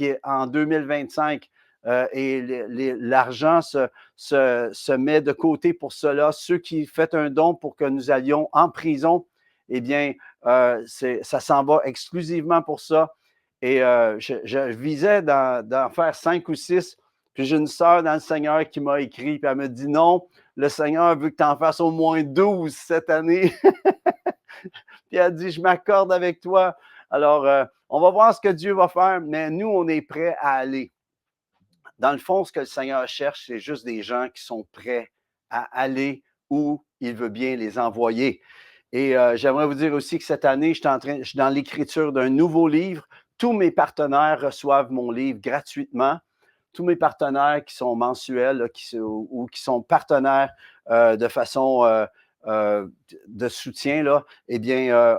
qui est en 2025 et l'argent se met de côté pour cela. Ceux qui font un don pour que nous allions en prison, eh bien, ça s'en va exclusivement pour ça. Et je visais d'en faire 5 ou 6. Puis j'ai une sœur dans le Seigneur qui m'a écrit, puis elle me dit non, le Seigneur veut que tu en fasses au moins 12 cette année. Puis elle dit, je m'accorde avec toi. Alors, on va voir ce que Dieu va faire, mais nous, on est prêts à aller. Dans le fond, ce que le Seigneur cherche, c'est juste des gens qui sont prêts à aller où il veut bien les envoyer. Et j'aimerais vous dire aussi que cette année, je suis dans l'écriture d'un nouveau livre. Tous mes partenaires reçoivent mon livre gratuitement. Tous mes partenaires qui sont mensuels là, ou qui sont partenaires de façon de soutien, là, eh bien,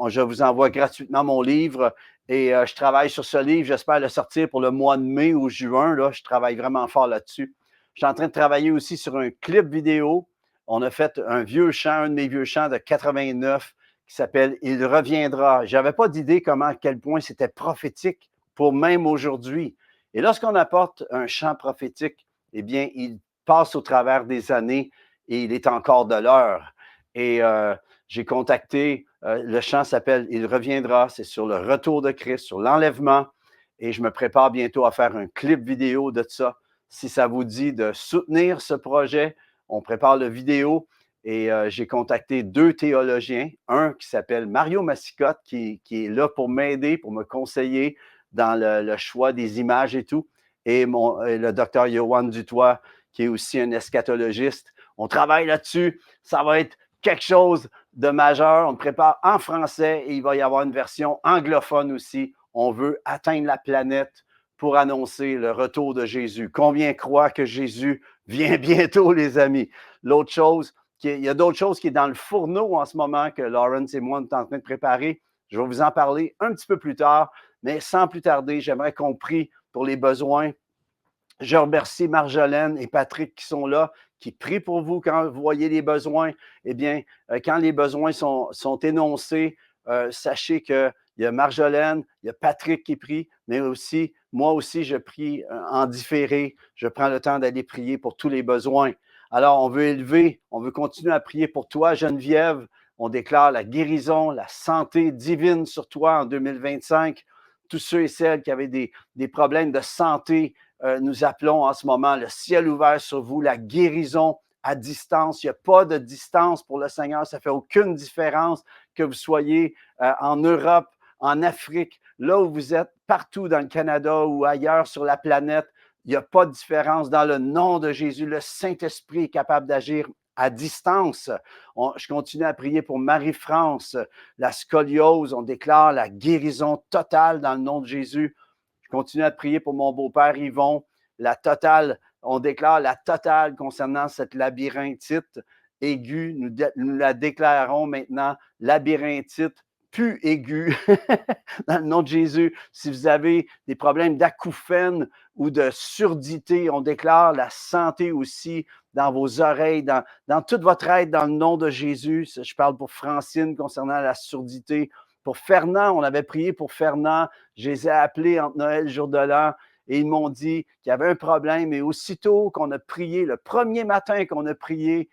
je vous envoie gratuitement mon livre et je travaille sur ce livre. J'espère le sortir pour le mois de mai ou juin. Là, je travaille vraiment fort là-dessus. Je suis en train de travailler aussi sur un clip vidéo. On a fait un vieux chant, un de mes vieux chants de 89 qui s'appelle « Il reviendra ». Je n'avais pas d'idée à quel point c'était prophétique pour même aujourd'hui. Et lorsqu'on apporte un chant prophétique, eh bien, il passe au travers des années et il est encore de l'heure. Et j'ai contacté, le chant s'appelle « Il reviendra », c'est sur le retour de Christ, sur l'enlèvement. Et je me prépare bientôt à faire un clip vidéo de ça. Si ça vous dit de soutenir ce projet, on prépare le vidéo et j'ai contacté 2 théologiens. Un qui s'appelle Mario Massicotte, qui est là pour m'aider, pour me conseiller dans le choix des images et tout. Et le docteur Yohan Dutoit, qui est aussi un eschatologiste. On travaille là-dessus. Ça va être quelque chose de majeur. On le prépare en français et il va y avoir une version anglophone aussi. On veut atteindre la planète pour annoncer le retour de Jésus. Combien croient que Jésus vient bientôt, les amis? L'autre chose, il y a d'autres choses qui sont dans le fourneau en ce moment que Lawrence et moi, on est en train de préparer. Je vais vous en parler un petit peu plus tard, mais sans plus tarder, j'aimerais qu'on prie pour les besoins. Je remercie Marjolaine et Patrick qui sont là, qui prient pour vous quand vous voyez les besoins. Eh bien, quand les besoins sont énoncés, sachez qu'il y a Marjolaine, il y a Patrick qui prie, mais aussi, moi aussi, je prie en différé. Je prends le temps d'aller prier pour tous les besoins. Alors, on veut continuer à prier pour toi, Geneviève. On déclare la guérison, la santé divine sur toi en 2025. Tous ceux et celles qui avaient des problèmes de santé, nous appelons en ce moment le ciel ouvert sur vous, la guérison à distance. Il n'y a pas de distance pour le Seigneur. Ça ne fait aucune différence que vous soyez en Europe, en Afrique, là où vous êtes, partout dans le Canada ou ailleurs sur la planète. Il n'y a pas de différence. Dans le nom de Jésus, le Saint-Esprit est capable d'agir à distance. Je continue à prier pour Marie-France, la scoliose. On déclare la guérison totale dans le nom de Jésus. Je continue à prier pour mon beau-père Yvon, la totale. On déclare la totale concernant cette labyrinthite aiguë. Nous la déclarons maintenant, labyrinthite plus aiguë, dans le nom de Jésus. Si vous avez des problèmes d'acouphènes ou de surdité, on déclare la santé aussi dans vos oreilles, dans toute votre être, dans le nom de Jésus. Je parle pour Francine concernant la surdité. Pour Fernand, on avait prié pour Fernand. Je les ai appelés entre Noël et jour de l'an et ils m'ont dit qu'il y avait un problème. Et aussitôt qu'on a prié, le premier matin qu'on a prié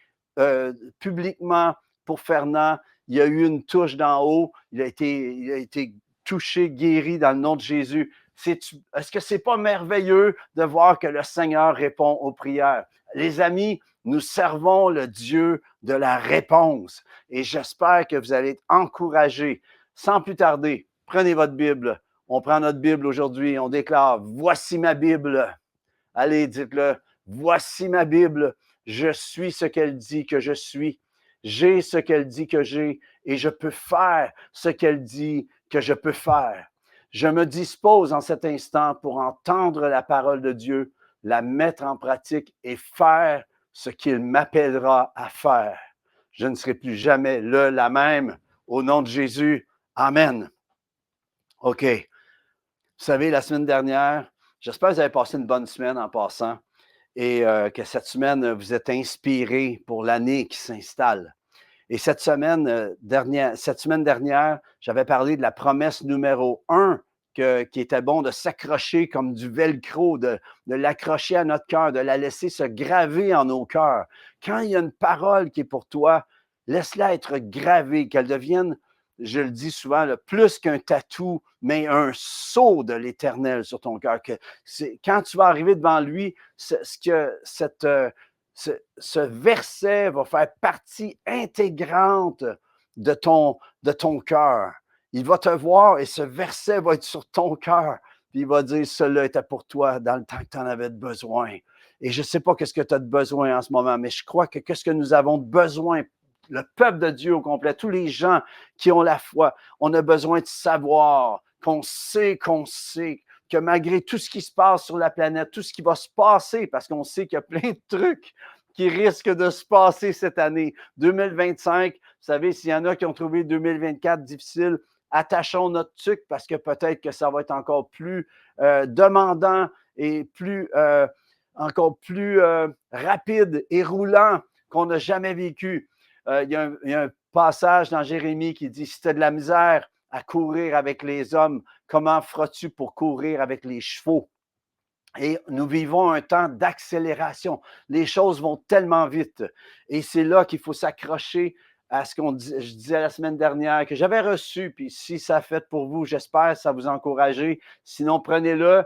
publiquement pour Fernand, il y a eu une touche d'en haut. Il a été touché, guéri dans le nom de Jésus. Est-ce que ce n'est pas merveilleux de voir que le Seigneur répond aux prières? Les amis, nous servons le Dieu de la réponse et j'espère que vous allez être encouragés. Sans plus tarder, prenez votre Bible. On prend notre Bible aujourd'hui et on déclare « Voici ma Bible ». Allez, dites-le. « Voici ma Bible. Je suis ce qu'elle dit que je suis. J'ai ce qu'elle dit que j'ai et je peux faire ce qu'elle dit que je peux faire. Je me dispose en cet instant pour entendre la parole de Dieu, la mettre en pratique et faire ce qu'il m'appellera à faire. Je ne serai plus jamais la même. Au nom de Jésus, Amen. OK. Vous savez, la semaine dernière, j'espère que vous avez passé une bonne semaine en passant et que cette semaine, vous êtes inspirés pour l'année qui s'installe. Et cette semaine dernière, j'avais parlé de la promesse numéro 1 qui était bon de s'accrocher comme du velcro, de l'accrocher à notre cœur, de la laisser se graver en nos cœurs. Quand il y a une parole qui est pour toi, laisse-la être gravée, qu'elle devienne, je le dis souvent, là, plus qu'un tatou, mais un sceau de l'Éternel sur ton cœur. Quand tu vas arriver devant lui, ce verset va faire partie intégrante de ton cœur. Il va te voir et ce verset va être sur ton cœur. Puis il va dire, cela était pour toi dans le temps que tu en avais besoin. Et je ne sais pas qu'est-ce que tu as de besoin en ce moment, mais je crois que qu'est-ce que nous avons de besoin, le peuple de Dieu au complet, tous les gens qui ont la foi, on a besoin de savoir qu'on sait que malgré tout ce qui se passe sur la planète, tout ce qui va se passer, parce qu'on sait qu'il y a plein de trucs qui risquent de se passer cette année. 2025, vous savez, s'il y en a qui ont trouvé 2024 difficile, attachons notre tuque parce que peut-être que ça va être encore plus demandant et encore plus rapide et roulant qu'on n'a jamais vécu. Il y a un passage dans Jérémie qui dit, si tu as de la misère à courir avec les hommes, comment feras-tu pour courir avec les chevaux? Et nous vivons un temps d'accélération. Les choses vont tellement vite. Et c'est là qu'il faut s'accrocher à ce je disais la semaine dernière, que j'avais reçu, puis si ça a fait pour vous, j'espère, ça vous a encouragé. Sinon, prenez-le.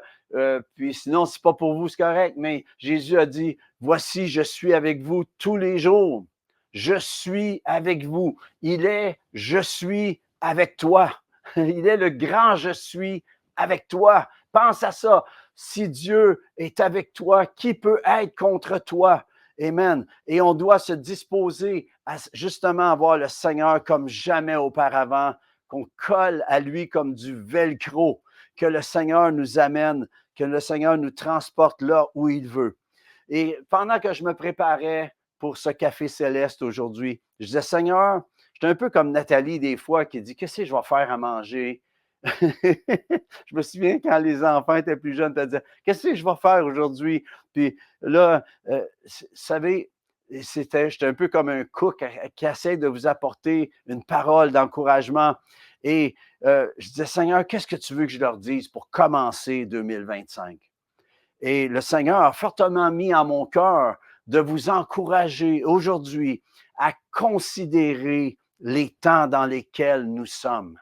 Puis sinon, si ce n'est pas pour vous, c'est correct. Mais Jésus a dit, voici, je suis avec vous tous les jours. Je suis avec vous. Il est, je suis avec toi. Il est le grand je suis avec toi. Pense à ça. Si Dieu est avec toi, qui peut être contre toi? Amen. Et on doit se disposer à justement avoir le Seigneur comme jamais auparavant, qu'on colle à lui comme du velcro, que le Seigneur nous amène, que le Seigneur nous transporte là où il veut. Et pendant que je me préparais pour ce café céleste aujourd'hui, je disais, Seigneur, j'étais un peu comme Nathalie des fois qui dit, qu'est-ce que je vais faire à manger? Je me souviens quand les enfants étaient plus jeunes, tu disais, qu'est-ce que je vais faire aujourd'hui? Puis là, vous savez, j'étais un peu comme un cook qui essaie de vous apporter une parole d'encouragement. Et je disais, Seigneur, qu'est-ce que tu veux que je leur dise pour commencer 2025? Et le Seigneur a fortement mis en mon cœur de vous encourager aujourd'hui à considérer les temps dans lesquels nous sommes.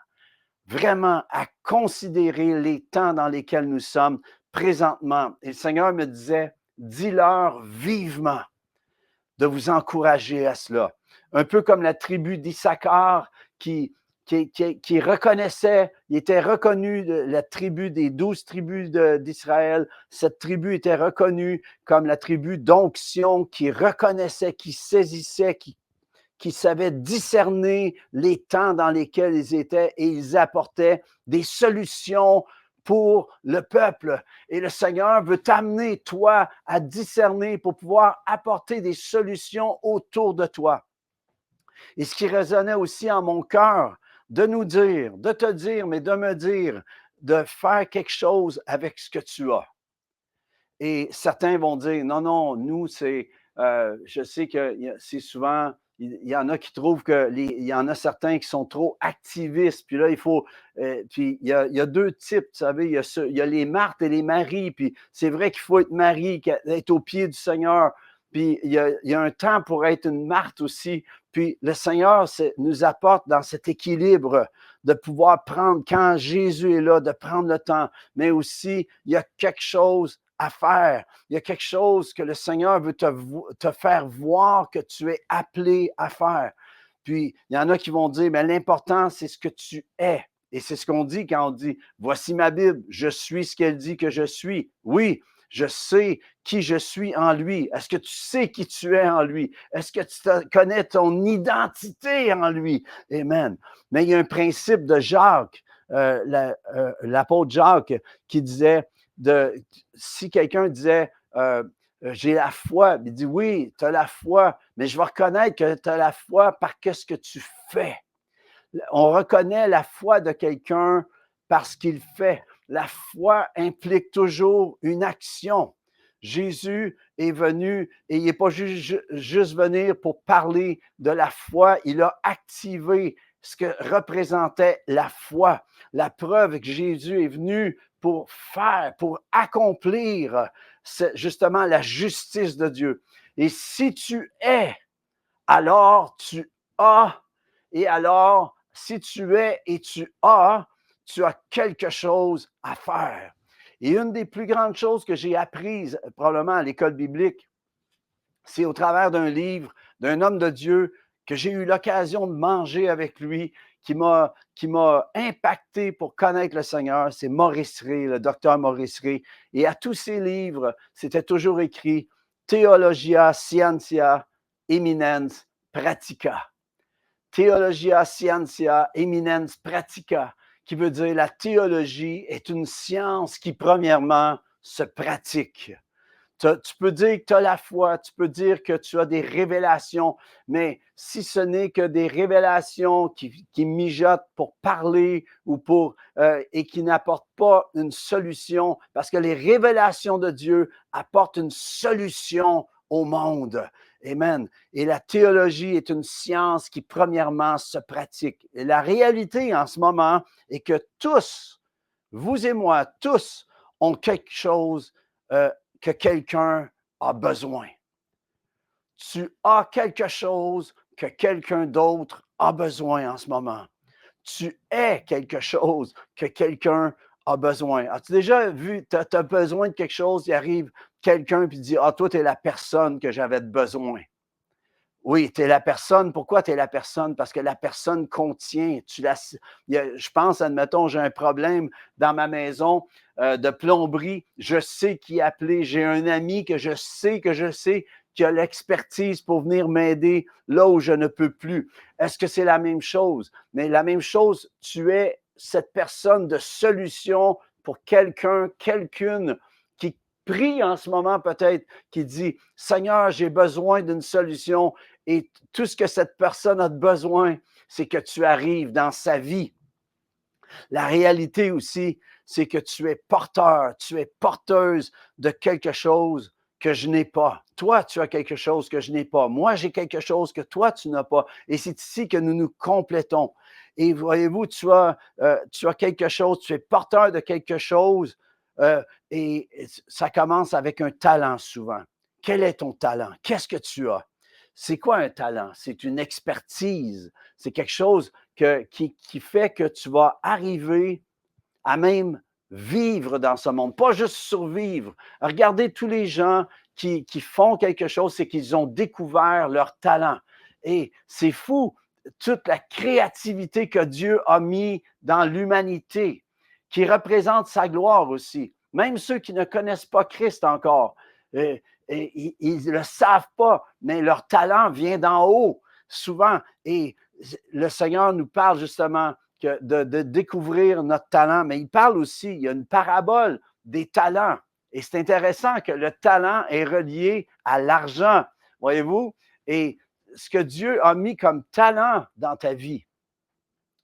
Vraiment à considérer les temps dans lesquels nous sommes présentement. Et le Seigneur me disait, dis-leur vivement de vous encourager à cela. Un peu comme la tribu d'Issachar qui reconnaissait, il était reconnu, la tribu des 12 tribus d'Israël, cette tribu était reconnue comme la tribu d'onction qui reconnaissait, qui saisissait, qui savaient discerner les temps dans lesquels ils étaient et ils apportaient des solutions pour le peuple. Et le Seigneur veut t'amener, toi, à discerner pour pouvoir apporter des solutions autour de toi. Et ce qui résonnait aussi en mon cœur, de nous dire, de te dire, mais de me dire, de faire quelque chose avec ce que tu as. Et certains vont dire, non, non, nous, je sais que c'est souvent, il y en a qui trouvent il y en a certains qui sont trop activistes, puis là, puis il y a deux types, vous savez, il y a les Marthe et les Marie, puis c'est vrai qu'il faut être Marie, être au pied du Seigneur, puis il y a un temps pour être une Marthe aussi, puis le Seigneur nous apporte dans cet équilibre de pouvoir prendre, quand Jésus est là, de prendre le temps, mais aussi, il y a quelque chose à faire. Il y a quelque chose que le Seigneur veut te faire voir que tu es appelé à faire. Puis, il y en a qui vont dire, mais l'important, c'est ce que tu es. Et c'est ce qu'on dit quand on dit, voici ma Bible, je suis ce qu'elle dit que je suis. Oui, je sais qui je suis en lui. Est-ce que tu sais qui tu es en lui? Est-ce que tu connais ton identité en lui? Amen. Mais il y a un principe de Jacques, l'apôtre Jacques, qui disait, si quelqu'un disait j'ai la foi, il dit oui, tu as la foi, mais je vais reconnaître que tu as la foi par ce que tu fais. On reconnaît la foi de quelqu'un par ce qu'il fait. La foi implique toujours une action. Jésus est venu et il n'est pas juste venir pour parler de la foi, il a activé ce que représentait la foi, la preuve que Jésus est venu pour faire, pour accomplir justement la justice de Dieu. Et si tu es, alors tu as, et alors si tu es et tu as quelque chose à faire. Et une des plus grandes choses que j'ai apprises probablement à l'école biblique, c'est au travers d'un livre d'un homme de Dieu que j'ai eu l'occasion de manger avec lui, qui m'a impacté pour connaître le Seigneur. C'est Maurice Rey, le docteur Maurice Rey. Et à tous ses livres, c'était toujours écrit Theologia Scientia Eminens Pratica. Theologia Scientia Eminens Pratica, qui veut dire la théologie est une science qui, premièrement, se pratique. Tu peux dire que tu as la foi, tu peux dire que tu as des révélations, mais si ce n'est que des révélations qui mijotent pour parler ou et qui n'apportent pas une solution, parce que les révélations de Dieu apportent une solution au monde. Amen. Et la théologie est une science qui, premièrement, se pratique. Et la réalité en ce moment est que tous, vous et moi, tous, ont quelque chose que quelqu'un a besoin. Tu as quelque chose que quelqu'un d'autre a besoin en ce moment. Tu es quelque chose que quelqu'un a besoin. As-tu déjà vu, tu as besoin de quelque chose, il arrive quelqu'un et dit, ah, toi, tu es la personne que j'avais besoin. Oui, tu es la personne. Pourquoi tu es la personne? Parce que la personne contient. Je pense, admettons, j'ai un problème dans ma maison de plomberie. Je sais qui appeler. J'ai un ami que je sais qui a l'expertise pour venir m'aider là où je ne peux plus. Est-ce que c'est la même chose? Mais la même chose, tu es cette personne de solution pour quelqu'un, quelqu'une qui prie en ce moment peut-être, qui dit, Seigneur, j'ai besoin d'une solution. Et tout ce que cette personne a besoin, c'est que tu arrives dans sa vie. La réalité aussi, c'est que tu es porteur, tu es porteuse de quelque chose que je n'ai pas. Toi, tu as quelque chose que je n'ai pas. Moi, j'ai quelque chose que toi, tu n'as pas. Et c'est ici que nous nous complétons. Et voyez-vous, tu as quelque chose, tu es porteur de quelque chose et ça commence avec un talent souvent. Quel est ton talent? Qu'est-ce que tu as? C'est quoi un talent? C'est une expertise. C'est quelque chose qui fait que tu vas arriver à même vivre dans ce monde, pas juste survivre. Regardez tous les gens qui font quelque chose, c'est qu'ils ont découvert leur talent. Et c'est fou, toute la créativité que Dieu a mis dans l'humanité, qui représente sa gloire aussi. Même ceux qui ne connaissent pas Christ encore, ils ne le savent pas, mais leur talent vient d'en haut, souvent. Et le Seigneur nous parle justement de découvrir notre talent, mais il parle aussi, il y a une parabole des talents. Et c'est intéressant que le talent est relié à l'argent, voyez-vous? Et ce que Dieu a mis comme talent dans ta vie.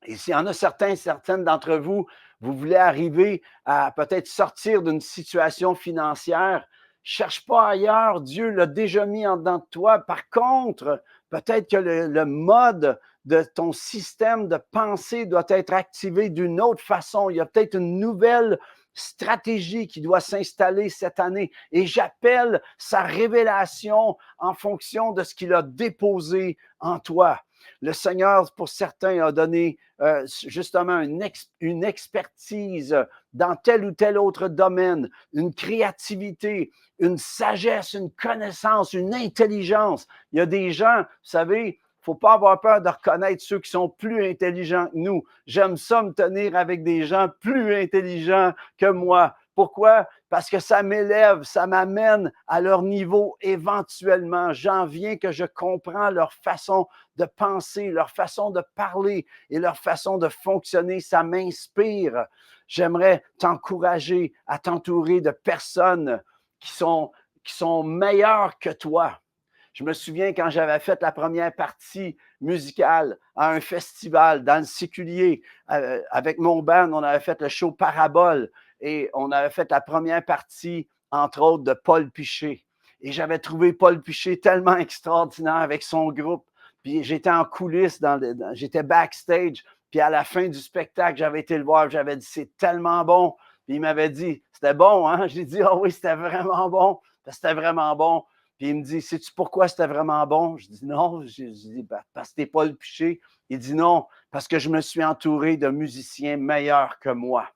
Et s'il y en a certaines d'entre vous, vous voulez arriver à peut-être sortir d'une situation financière, cherche pas ailleurs, Dieu l'a déjà mis en dedans de toi. Par contre, peut-être que le mode de ton système de pensée doit être activé d'une autre façon. Il y a peut-être une nouvelle stratégie qui doit s'installer cette année. Et j'appelle sa révélation en fonction de ce qu'il a déposé en toi. Le Seigneur, pour certains, a donné justement une expertise dans tel ou tel autre domaine, une créativité, une sagesse, une connaissance, une intelligence. Il y a des gens, vous savez, il ne faut pas avoir peur de reconnaître ceux qui sont plus intelligents que nous. J'aime ça me tenir avec des gens plus intelligents que moi. Pourquoi? Parce que ça m'élève, ça m'amène à leur niveau éventuellement. J'en viens que je comprends leur façon de penser, leur façon de parler et leur façon de fonctionner. Ça m'inspire. J'aimerais t'encourager à t'entourer de personnes qui sont meilleures que toi. Je me souviens quand j'avais fait la première partie musicale à un festival dans le séculier avec mon band, on avait fait le show Parabole et on avait fait la première partie, entre autres, de Paul Piché. Et j'avais trouvé Paul Piché tellement extraordinaire avec son groupe Puis j'étais en coulisses, j'étais backstage. Puis à la fin du spectacle, j'avais été le voir, j'avais dit, c'est tellement bon. Puis il m'avait dit, c'était bon, hein? J'ai dit, ah oui, c'était vraiment bon. C'était vraiment bon. Puis il me dit, sais-tu pourquoi c'était vraiment bon? Je dis, non. Je dis, parce que t'es pas le piché. Il dit, non, parce que je me suis entouré de musiciens meilleurs que moi.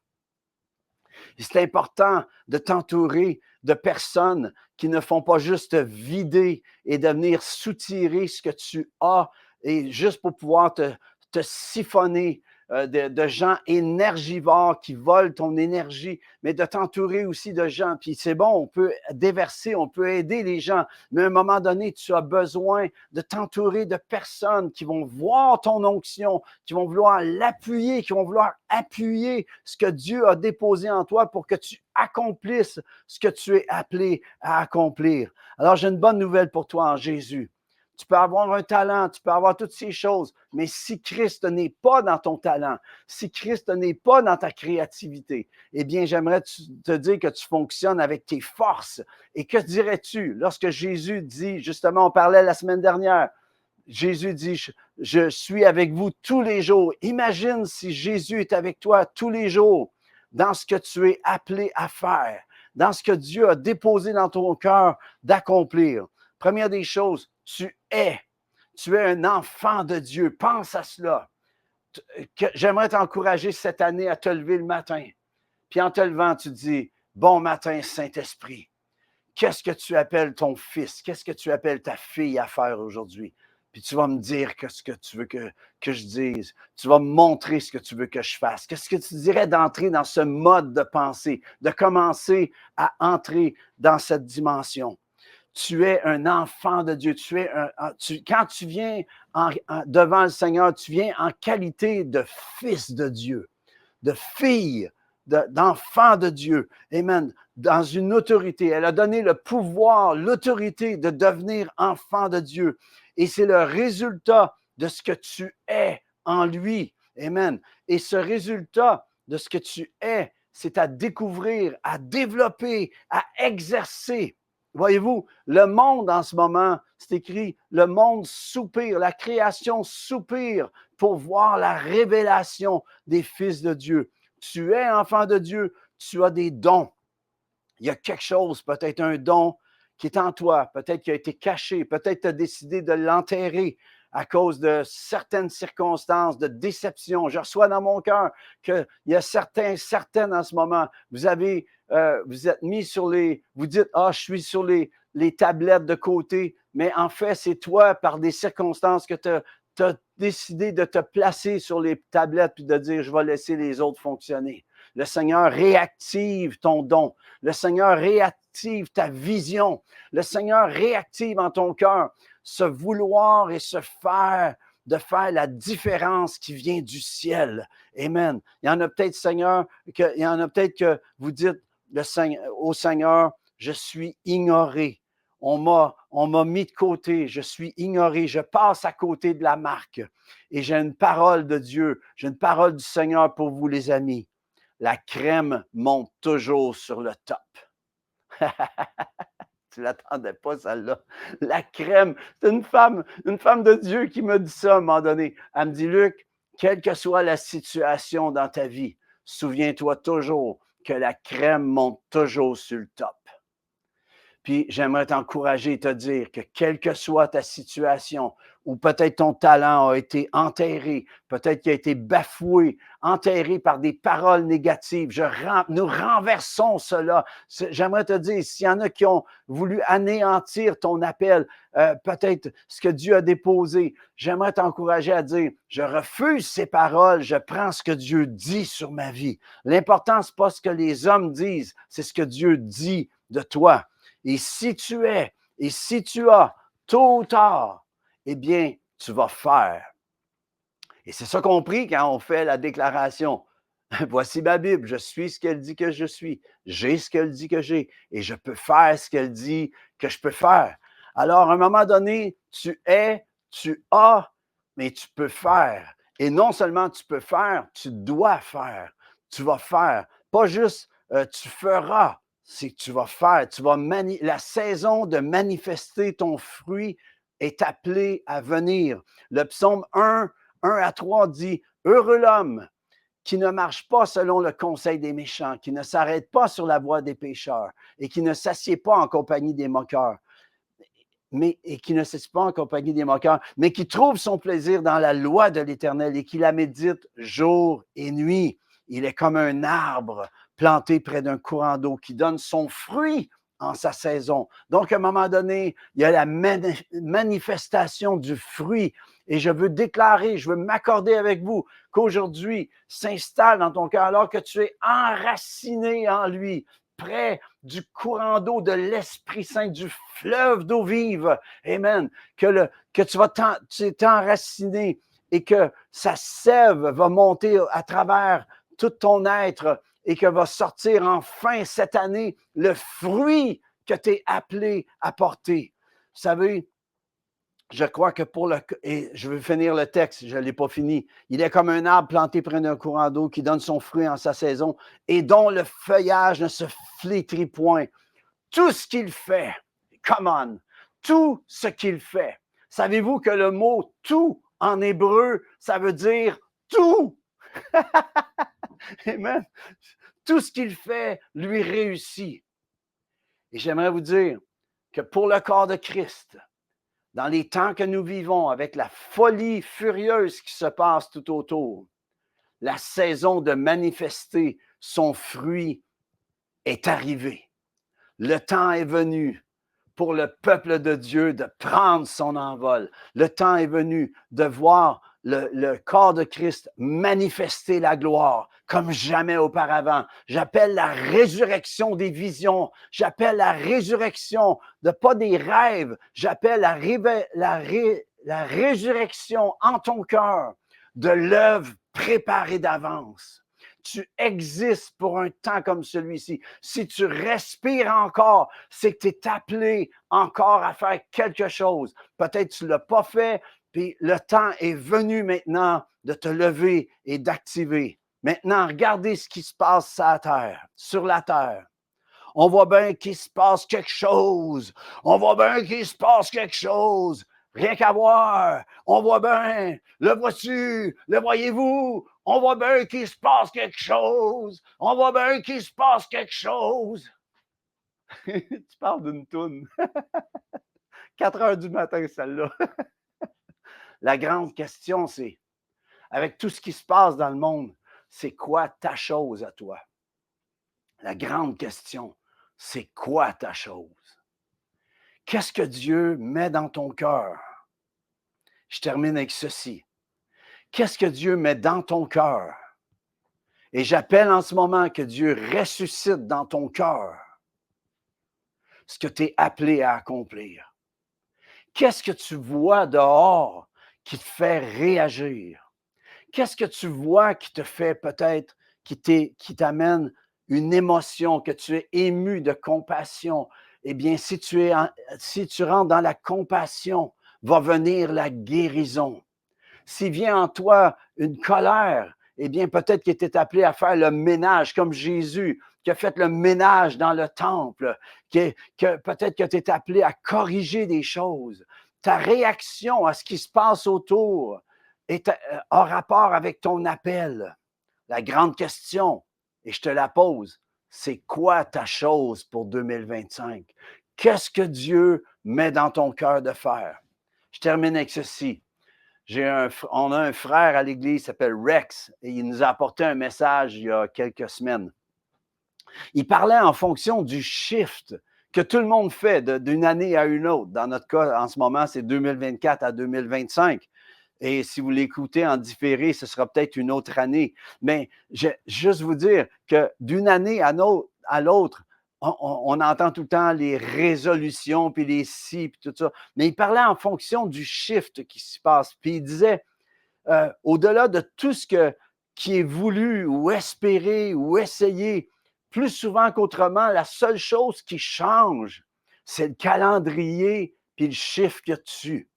C'est important de t'entourer de personnes qui ne font pas juste vider et de venir soutirer ce que tu as et juste pour pouvoir te siphonner de gens énergivores qui volent ton énergie, mais de t'entourer aussi de gens. Puis c'est bon, on peut déverser, on peut aider les gens, mais à un moment donné, tu as besoin de t'entourer de personnes qui vont voir ton onction, qui vont vouloir l'appuyer, qui vont vouloir appuyer ce que Dieu a déposé en toi pour que tu accomplisses ce que tu es appelé à accomplir. Alors, j'ai une bonne nouvelle pour toi en Jésus. Tu peux avoir un talent, tu peux avoir toutes ces choses, mais si Christ n'est pas dans ton talent, si Christ n'est pas dans ta créativité, eh bien, j'aimerais te dire que tu fonctionnes avec tes forces. Et que dirais-tu lorsque Jésus dit, justement, on parlait la semaine dernière, Jésus dit, je suis avec vous tous les jours. Imagine si Jésus est avec toi tous les jours dans ce que tu es appelé à faire, dans ce que Dieu a déposé dans ton cœur d'accomplir. Première des choses, tu es un enfant de Dieu. Pense à cela. J'aimerais t'encourager cette année à te lever le matin. Puis en te levant, tu dis, bon matin, Saint-Esprit. Qu'est-ce que tu appelles ton fils? Qu'est-ce que tu appelles ta fille à faire aujourd'hui? Puis tu vas me dire ce que tu veux que je dise. Tu vas me montrer ce que tu veux que je fasse. Qu'est-ce que tu dirais d'entrer dans ce mode de pensée, de commencer à entrer dans cette dimension? Tu es un enfant de Dieu. Quand tu viens devant le Seigneur, tu viens en qualité de fils de Dieu, de fille, d'enfant de Dieu. Amen. Dans une autorité. Elle a donné le pouvoir, l'autorité de devenir enfant de Dieu. Et c'est le résultat de ce que tu es en lui. Amen. Et ce résultat de ce que tu es, c'est à découvrir, à développer, à exercer. Voyez-vous, le monde en ce moment, c'est écrit, le monde soupire, la création soupire pour voir la révélation des fils de Dieu. Tu es enfant de Dieu, tu as des dons. Il y a quelque chose, peut-être un don qui est en toi, peut-être qui a été caché, peut-être tu as décidé de l'enterrer à cause de certaines circonstances de déception. Je reçois dans mon cœur qu'il y a certaines en ce moment, vous êtes mis sur vous dites, je suis sur les tablettes de côté, mais en fait, c'est toi, par des circonstances que tu as décidé de te placer sur les tablettes puis de dire, je vais laisser les autres fonctionner. Le Seigneur réactive ton don. Le Seigneur réactive ta vision. Le Seigneur réactive en ton cœur ce vouloir et de faire la différence qui vient du ciel. Amen. Il y en a peut-être, Seigneur, il y en a peut-être que vous dites au Seigneur, je suis ignoré. On m'a mis de côté, je suis ignoré, je passe à côté de la marque. Et j'ai une parole de Dieu, j'ai une parole du Seigneur pour vous, les amis. La crème monte toujours sur le top. Tu ne l'attendais pas, celle-là. La crème. C'est une femme de Dieu qui m'a dit ça à un moment donné. Elle me dit, Luc, quelle que soit la situation dans ta vie, souviens-toi toujours que la crème monte toujours sur le top. Puis j'aimerais t'encourager et te dire que quelle que soit ta situation, ou peut-être ton talent a été enterré, peut-être qu'il a été bafoué, enterré par des paroles négatives, nous renversons cela. J'aimerais te dire, s'il y en a qui ont voulu anéantir ton appel, peut-être ce que Dieu a déposé, j'aimerais t'encourager à dire, je refuse ces paroles, je prends ce que Dieu dit sur ma vie. L'important, ce n'est pas ce que les hommes disent, c'est ce que Dieu dit de toi. Et si tu as, tôt ou tard, eh bien, tu vas faire. Et c'est ça qu'on prie quand on fait la déclaration. Voici ma Bible, je suis ce qu'elle dit que je suis, j'ai ce qu'elle dit que j'ai, et je peux faire ce qu'elle dit que je peux faire. Alors, à un moment donné, tu as, mais tu peux faire. Et non seulement tu peux faire, tu dois faire. Tu vas faire. Pas juste tu feras, c'est que tu vas faire. La saison de manifester ton fruit est appelé à venir. Le psaume 1 à 3 dit « Heureux l'homme qui ne marche pas selon le conseil des méchants, qui ne s'arrête pas sur la voie des pécheurs et qui ne s'assied pas en compagnie des moqueurs, et qui ne s'assied pas en compagnie des moqueurs, mais qui trouve son plaisir dans la loi de l'Éternel et qui la médite jour et nuit. Il est comme un arbre planté près d'un courant d'eau qui donne son fruit en sa saison. » Donc, à un moment donné, il y a la manifestation du fruit. Et je veux déclarer, je veux m'accorder avec vous qu'aujourd'hui s'installe dans ton cœur, alors que tu es enraciné en lui, près du courant d'eau de l'Esprit Saint, du fleuve d'eau vive. Amen. Que tu es enraciné et que sa sève va monter à travers tout ton être et que va sortir enfin cette année le fruit que tu es appelé à porter. Vous savez, je crois que et je vais finir le texte, je ne l'ai pas fini. Il est comme un arbre planté près d'un courant d'eau qui donne son fruit en sa saison et dont le feuillage ne se flétrit point. Tout ce qu'il fait, come on, tout ce qu'il fait. Savez-vous que le mot tout en hébreu, ça veut dire tout? Amen. Tout ce qu'il fait lui réussit. Et j'aimerais vous dire que pour le corps de Christ, dans les temps que nous vivons, avec la folie furieuse qui se passe tout autour, la saison de manifester son fruit est arrivée. Le temps est venu pour le peuple de Dieu de prendre son envol. Le temps est venu de voir le corps de Christ manifester la gloire comme jamais auparavant. J'appelle la résurrection des visions. J'appelle la résurrection de pas des rêves. J'appelle la résurrection en ton cœur de l'œuvre préparée d'avance. Tu existes pour un temps comme celui-ci. Si tu respires encore, c'est que tu es appelé encore à faire quelque chose. Peut-être que tu ne l'as pas fait, puis le temps est venu maintenant de te lever et d'activer. Maintenant, regardez ce qui se passe sur la terre. On voit bien qu'il se passe quelque chose. On voit bien qu'il se passe quelque chose. Rien qu'à voir. On voit bien. Le vois-tu? Le voyez-vous? On voit bien qu'il se passe quelque chose. On voit bien qu'il se passe quelque chose. Tu parles d'une toune. 4 heures du matin, celle-là. La grande question, c'est, avec tout ce qui se passe dans le monde, c'est quoi ta chose à toi? La grande question, c'est quoi ta chose? Qu'est-ce que Dieu met dans ton cœur? Je termine avec ceci. Qu'est-ce que Dieu met dans ton cœur? Et j'appelle en ce moment que Dieu ressuscite dans ton cœur ce que tu es appelé à accomplir. Qu'est-ce que tu vois dehors qui te fait réagir? Qu'est-ce que tu vois qui te fait peut-être, qui t'amène une émotion, que tu es ému de compassion? Eh bien, si tu rentres dans la compassion, va venir la guérison. S'il vient en toi une colère, eh bien, peut-être qu'il était appelé à faire le ménage, comme Jésus, qui a fait le ménage dans le temple, que peut-être que tu es appelé à corriger des choses. Ta réaction à ce qui se passe autour a rapport avec ton appel. La grande question, et je te la pose, c'est quoi ta chose pour 2025? Qu'est-ce que Dieu met dans ton cœur de faire? Je termine avec ceci. On a un frère à l'église qui s'appelle Rex et il nous a apporté un message il y a quelques semaines. Il parlait en fonction du shift que tout le monde fait d'une année à une autre. Dans notre cas, en ce moment, c'est 2024 à 2025. Et si vous l'écoutez en différé, ce sera peut-être une autre année. Mais juste vous dire que d'une année à l'autre, on entend tout le temps les résolutions, puis les si, puis tout ça. Mais il parlait en fonction du shift qui se passe. Puis il disait, au-delà de tout qui est voulu ou espéré ou essayé, plus souvent qu'autrement, la seule chose qui change, c'est le calendrier puis le chiffre qu'il y a dessus.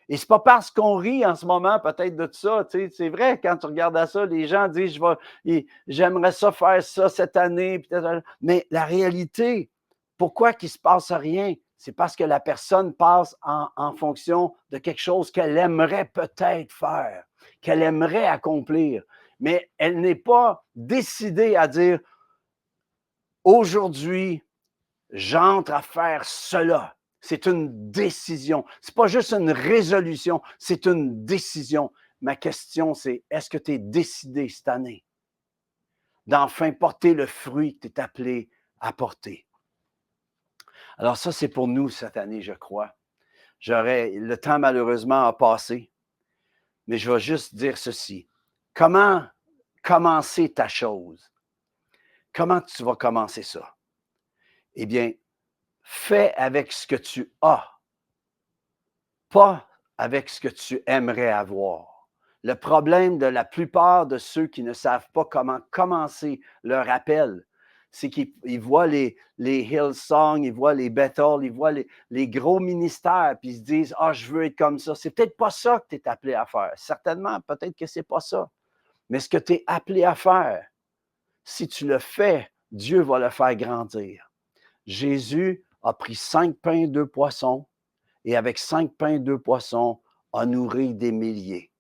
Et c'est pas parce qu'on rit en ce moment peut-être de ça, tu sais, c'est vrai, quand tu regardes à ça, les gens disent j'aimerais ça faire ça cette année, mais la réalité, pourquoi qu'il se passe rien? C'est parce que la personne passe en fonction de quelque chose qu'elle aimerait peut-être faire, qu'elle aimerait accomplir, mais elle n'est pas décidée à dire aujourd'hui, j'entre à faire cela. C'est une décision. Ce n'est pas juste une résolution, c'est une décision. Ma question, c'est est-ce que tu es décidé cette année d'enfin porter le fruit que tu es appelé à porter? Alors ça, c'est pour nous cette année, je crois. Le temps malheureusement a passé, mais je vais juste dire ceci. Comment commencer ta chose? Comment tu vas commencer ça? Eh bien, fais avec ce que tu as, pas avec ce que tu aimerais avoir. Le problème de la plupart de ceux qui ne savent pas comment commencer leur appel, c'est qu'ils voient les Hillsong, ils voient les Bethel, ils voient les gros ministères, puis ils se disent « Ah, je veux être comme ça ». C'est peut-être pas ça que tu es appelé à faire. Certainement, peut-être que c'est pas ça. Mais ce que tu es appelé à faire, si tu le fais, Dieu va le faire grandir. Jésus a pris 5 pains, 2 poissons, et avec 5 pains, 2 poissons, a nourri des milliers.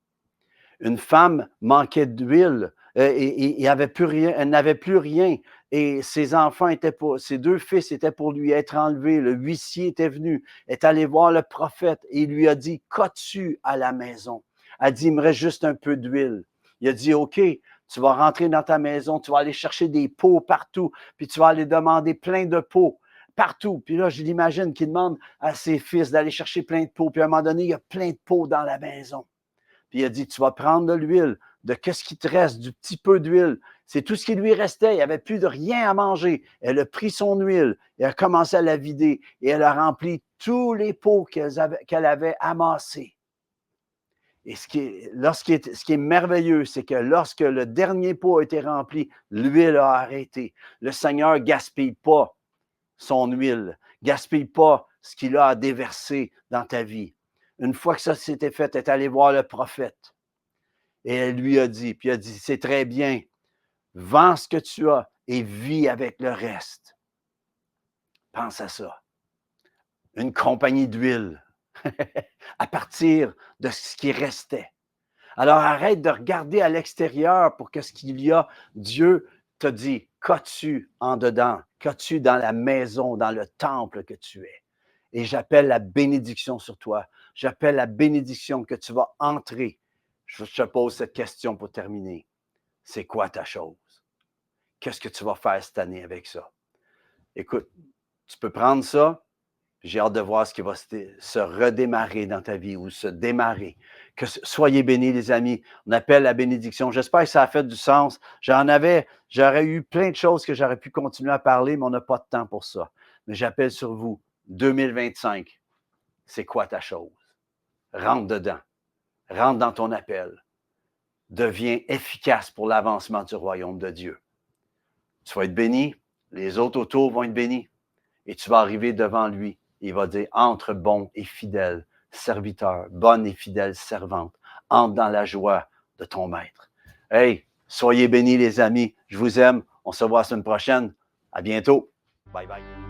Une femme manquait d'huile et avait plus rien, elle n'avait plus rien. Et ses enfants ses 2 fils étaient pour lui être enlevés. Le huissier était venu, est allé voir le prophète et il lui a dit, qu'as-tu à la maison? Elle a dit, il me reste juste un peu d'huile. Il a dit, OK, tu vas rentrer dans ta maison, tu vas aller chercher des pots partout, puis tu vas aller demander plein de pots partout. Puis là, je l'imagine qu'il demande à ses fils d'aller chercher plein de pots. Puis à un moment donné, il y a plein de pots dans la maison. Puis il a dit, tu vas prendre de l'huile, de qu'est-ce qui te reste, du petit peu d'huile. C'est tout ce qui lui restait. Il n'y avait plus de rien à manger. Elle a pris son huile et a commencé à la vider. Et elle a rempli tous les pots qu'elle avait amassés. Et ce qui est merveilleux, c'est que lorsque le dernier pot a été rempli, l'huile a arrêté. Le Seigneur ne gaspille pas son huile, gaspille pas ce qu'il a à déverser dans ta vie. Une fois que ça s'était fait, elle est allée voir le prophète. Et elle lui a dit, puis elle a dit, c'est très bien, vends ce que tu as et vis avec le reste. Pense à ça. Une compagnie d'huile à partir de ce qui restait. Alors arrête de regarder à l'extérieur pour qu'est-ce qu'il y a. Dieu te dit, qu'as-tu en dedans? Qu'as-tu dans la maison, dans le temple que tu es? Et j'appelle la bénédiction sur toi. J'appelle la bénédiction que tu vas entrer. Je te pose cette question pour terminer. C'est quoi ta chose? Qu'est-ce que tu vas faire cette année avec ça? Écoute, tu peux prendre ça. J'ai hâte de voir ce qui va se redémarrer dans ta vie ou se démarrer. Soyez bénis, les amis. On appelle la bénédiction. J'espère que ça a fait du sens. J'aurais eu plein de choses que j'aurais pu continuer à parler, mais on n'a pas de temps pour ça. Mais j'appelle sur vous, 2025, c'est quoi ta chose? Rentre dedans. Rentre dans ton appel. Deviens efficace pour l'avancement du royaume de Dieu. Tu vas être béni, les autres autour vont être bénis, et tu vas arriver devant lui. Il va dire, entre bon et fidèle serviteur, bonne et fidèle servante, entre dans la joie de ton maître. Hey, soyez bénis les amis, je vous aime, on se voit la semaine prochaine. À bientôt. Bye bye.